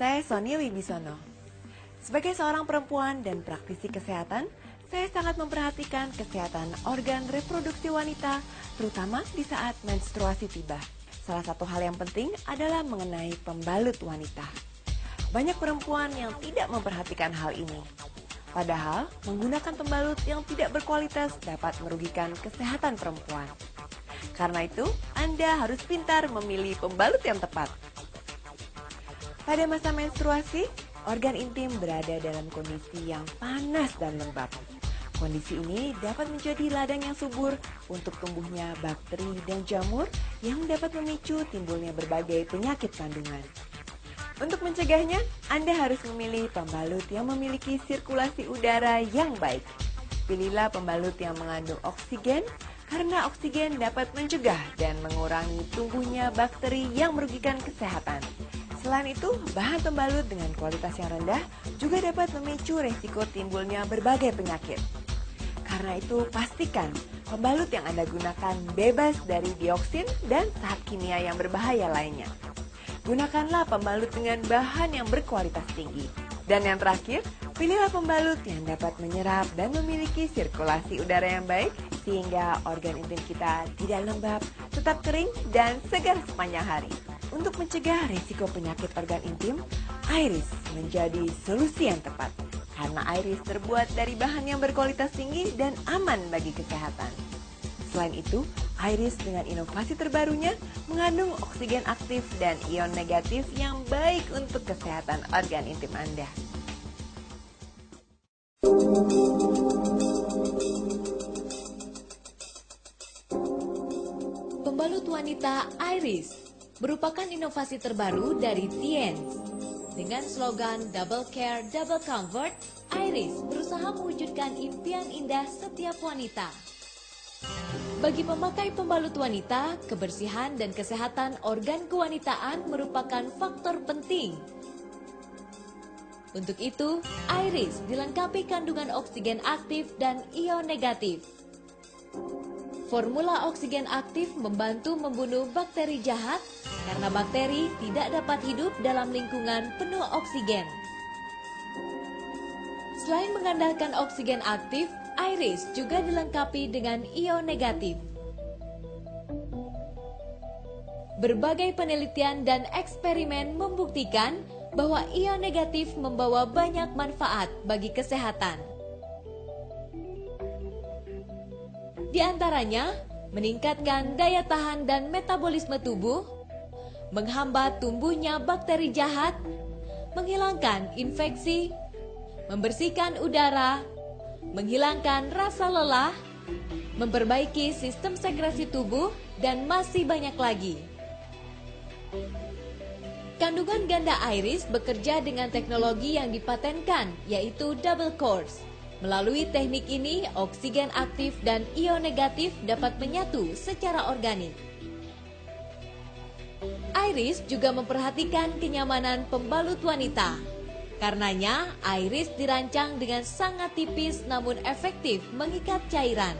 Saya Sony Wibisono. Sebagai seorang perempuan dan praktisi kesehatan, saya sangat memperhatikan kesehatan organ reproduksi wanita, terutama di saat menstruasi tiba. Salah satu hal yang penting adalah mengenai pembalut wanita. Banyak perempuan yang tidak memperhatikan hal ini. Padahal, menggunakan pembalut yang tidak berkualitas dapat merugikan kesehatan perempuan. Karena itu, Anda harus pintar memilih pembalut yang tepat. Pada masa menstruasi, organ intim berada dalam kondisi yang panas dan lembab. Kondisi ini dapat menjadi ladang yang subur untuk tumbuhnya bakteri dan jamur yang dapat memicu timbulnya berbagai penyakit kandungan. Untuk mencegahnya, Anda harus memilih pembalut yang memiliki sirkulasi udara yang baik. Pilihlah pembalut yang mengandung oksigen, karena oksigen dapat mencegah dan mengurangi tumbuhnya bakteri yang merugikan kesehatan. Selain itu, bahan pembalut dengan kualitas yang rendah juga dapat memicu resiko timbulnya berbagai penyakit. Karena itu, pastikan pembalut yang Anda gunakan bebas dari dioksin dan zat kimia yang berbahaya lainnya. Gunakanlah pembalut dengan bahan yang berkualitas tinggi. Dan yang terakhir, pilihlah pembalut yang dapat menyerap dan memiliki sirkulasi udara yang baik sehingga organ intim kita tidak lembab, tetap kering, dan segar sepanjang hari. Untuk mencegah risiko penyakit organ intim, Iris menjadi solusi yang tepat. Karena Iris terbuat dari bahan yang berkualitas tinggi dan aman bagi kesehatan. Selain itu, Iris dengan inovasi terbarunya mengandung oksigen aktif dan ion negatif yang baik untuk kesehatan organ intim Anda. Pembalut wanita Iris merupakan inovasi terbaru dari Tiens. Dengan slogan Double Care, Double Comfort, Iris berusaha mewujudkan impian indah setiap wanita. Bagi pemakai pembalut wanita, kebersihan dan kesehatan organ kewanitaan merupakan faktor penting. Untuk itu, Iris dilengkapi kandungan oksigen aktif dan ion negatif. Formula oksigen aktif membantu membunuh bakteri jahat karena bakteri tidak dapat hidup dalam lingkungan penuh oksigen. Selain mengandalkan oksigen aktif, Iris juga dilengkapi dengan ion negatif. Berbagai penelitian dan eksperimen membuktikan bahwa ion negatif membawa banyak manfaat bagi kesehatan. Di antaranya, meningkatkan daya tahan dan metabolisme tubuh, menghambat tumbuhnya bakteri jahat, menghilangkan infeksi, membersihkan udara, menghilangkan rasa lelah, memperbaiki sistem sekresi tubuh, dan masih banyak lagi. Kandungan ganda Iris bekerja dengan teknologi yang dipatenkan, yaitu double course. Melalui teknik ini, oksigen aktif dan ion negatif dapat menyatu secara organik. Iris juga memperhatikan kenyamanan pembalut wanita. Karenanya, Iris dirancang dengan sangat tipis namun efektif mengikat cairan.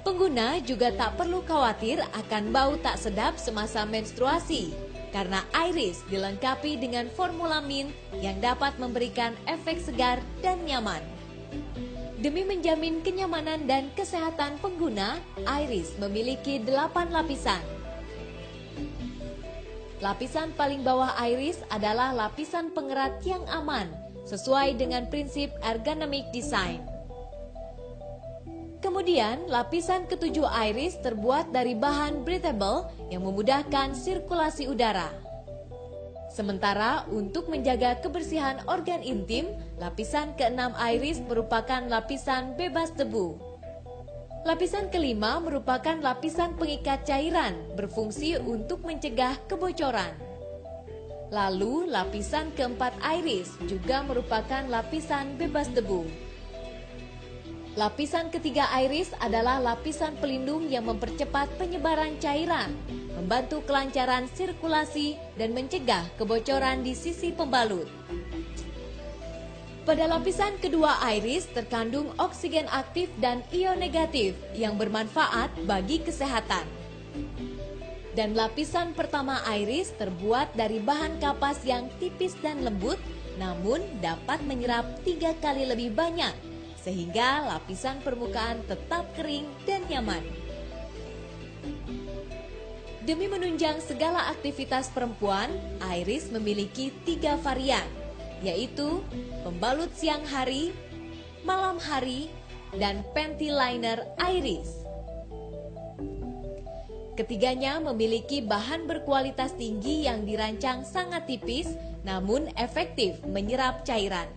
Pengguna juga tak perlu khawatir akan bau tak sedap semasa menstruasi, karena Iris dilengkapi dengan formula mint yang dapat memberikan efek segar dan nyaman. Demi menjamin kenyamanan dan kesehatan pengguna, Iris memiliki 8 lapisan. Lapisan paling bawah Iris adalah lapisan pengerat yang aman, sesuai dengan prinsip ergonomic design. Kemudian, lapisan ketujuh Iris terbuat dari bahan breathable yang memudahkan sirkulasi udara. Sementara untuk menjaga kebersihan organ intim, lapisan keenam Iris merupakan lapisan bebas debu. Lapisan kelima merupakan lapisan pengikat cairan, berfungsi untuk mencegah kebocoran. Lalu, lapisan keempat Iris juga merupakan lapisan bebas debu. Lapisan ketiga Iris adalah lapisan pelindung yang mempercepat penyebaran cairan, membantu kelancaran sirkulasi, dan mencegah kebocoran di sisi pembalut. Pada lapisan kedua Iris terkandung oksigen aktif dan ion negatif yang bermanfaat bagi kesehatan. Dan lapisan pertama iris terbuat dari bahan kapas yang tipis dan lembut, namun dapat menyerap 3 kali lebih banyak, sehingga lapisan permukaan tetap kering dan nyaman. Demi menunjang segala aktivitas perempuan, iris memiliki 3 varian, yaitu pembalut siang hari, malam hari, dan panty liner iris. Ketiganya memiliki bahan berkualitas tinggi yang dirancang sangat tipis, namun efektif menyerap cairan.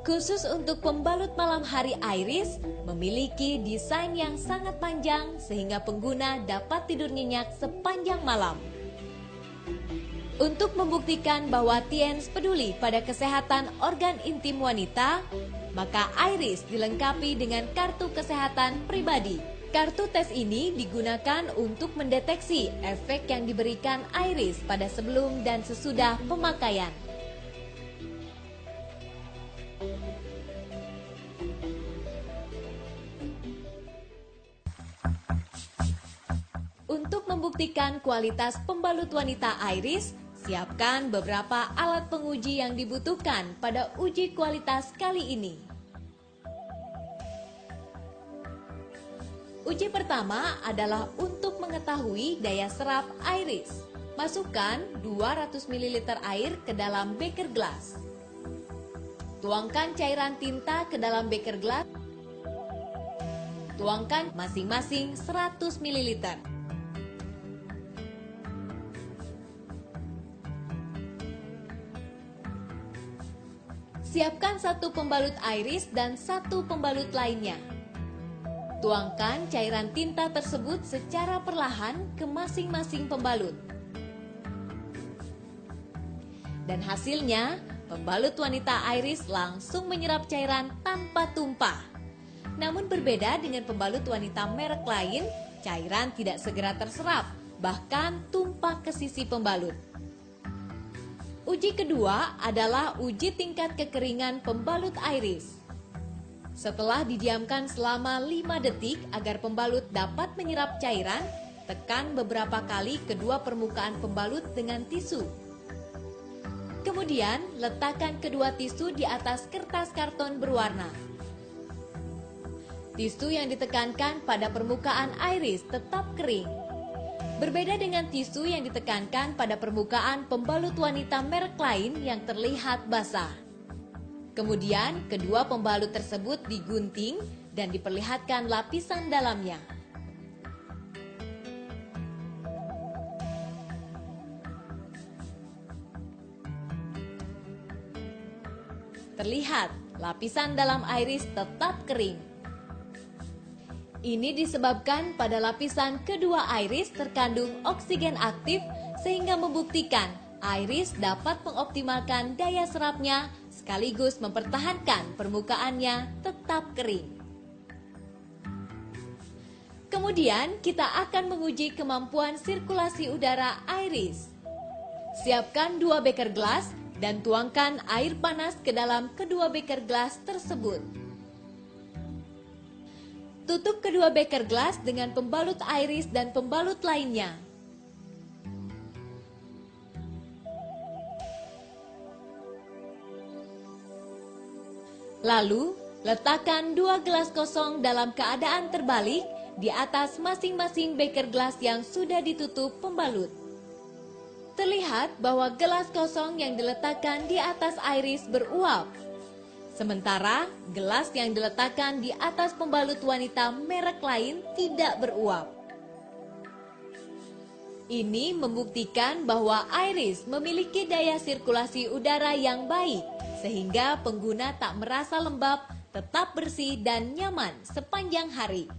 Khusus untuk pembalut malam hari iris, memiliki desain yang sangat panjang sehingga pengguna dapat tidur nyenyak sepanjang malam. Untuk membuktikan bahwa Tiens peduli pada kesehatan organ intim wanita, maka iris dilengkapi dengan kartu kesehatan pribadi. Kartu tes ini digunakan untuk mendeteksi efek yang diberikan iris pada sebelum dan sesudah pemakaian. Untuk membuktikan kualitas pembalut wanita iris, siapkan beberapa alat penguji yang dibutuhkan pada uji kualitas kali ini. Uji pertama adalah untuk mengetahui daya serap iris. Masukkan 200 ml air ke dalam beker gelas. Tuangkan cairan tinta ke dalam beker gelas. Tuangkan masing-masing 100 ml. Siapkan 1 pembalut iris dan 1 pembalut lainnya. Tuangkan cairan tinta tersebut secara perlahan ke masing-masing pembalut. Dan hasilnya, pembalut wanita iris langsung menyerap cairan tanpa tumpah. Namun berbeda dengan pembalut wanita merek lain, cairan tidak segera terserap, bahkan tumpah ke sisi pembalut. Uji kedua adalah uji tingkat kekeringan pembalut iris. Setelah didiamkan selama 5 detik agar pembalut dapat menyerap cairan, tekan beberapa kali kedua permukaan pembalut dengan tisu. Kemudian, letakkan kedua tisu di atas kertas karton berwarna. Tisu yang ditekankan pada permukaan iris tetap kering. Berbeda dengan tisu yang ditekankan pada permukaan pembalut wanita merek lain yang terlihat basah. Kemudian, kedua pembalut tersebut digunting dan diperlihatkan lapisan dalamnya. Terlihat, lapisan dalam iris tetap kering. Ini disebabkan pada lapisan kedua iris terkandung oksigen aktif sehingga membuktikan iris dapat mengoptimalkan daya serapnya sekaligus mempertahankan permukaannya tetap kering. Kemudian kita akan menguji kemampuan sirkulasi udara iris. Siapkan 2 beker gelas dan tuangkan air panas ke dalam kedua beker gelas tersebut. Tutup kedua beker gelas dengan pembalut iris dan pembalut lainnya. Lalu, letakkan 2 gelas kosong dalam keadaan terbalik di atas masing-masing beker gelas yang sudah ditutup pembalut. Terlihat bahwa gelas kosong yang diletakkan di atas iris beruap. Sementara, gelas yang diletakkan di atas pembalut wanita merek lain tidak beruap. Ini membuktikan bahwa iris memiliki daya sirkulasi udara yang baik, sehingga pengguna tak merasa lembab, tetap bersih dan nyaman sepanjang hari.